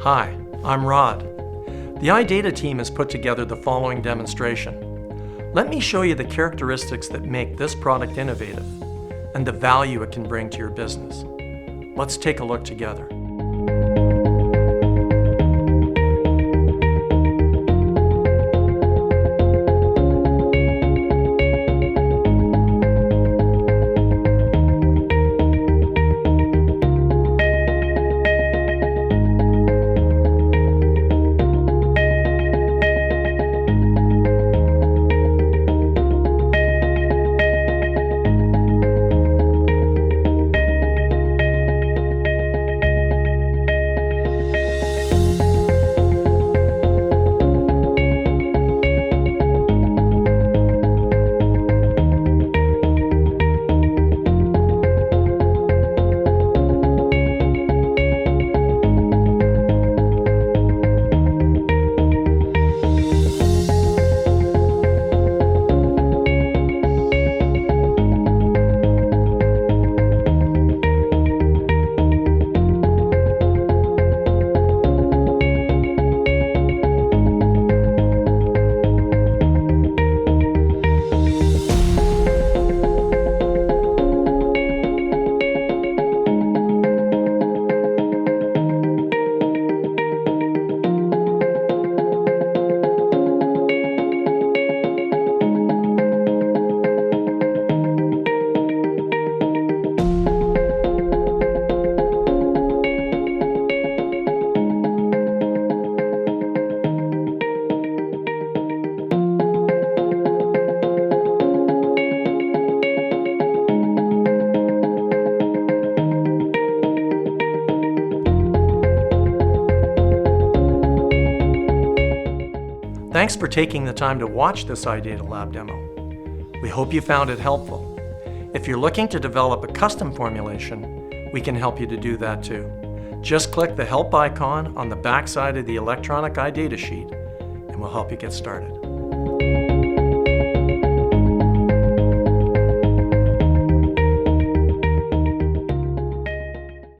Hi, I'm Rod. The iData team has put together the following demonstration. Let me show you the characteristics that make this product innovative and the value it can bring to your business. Let's take a look together. Thanks for taking the time to watch this iData Lab demo. We hope you found it helpful. If you're looking to develop a custom formulation, we can help you to do that too. Just click the Help icon on the back side of the electronic iData sheet and we'll help you get started.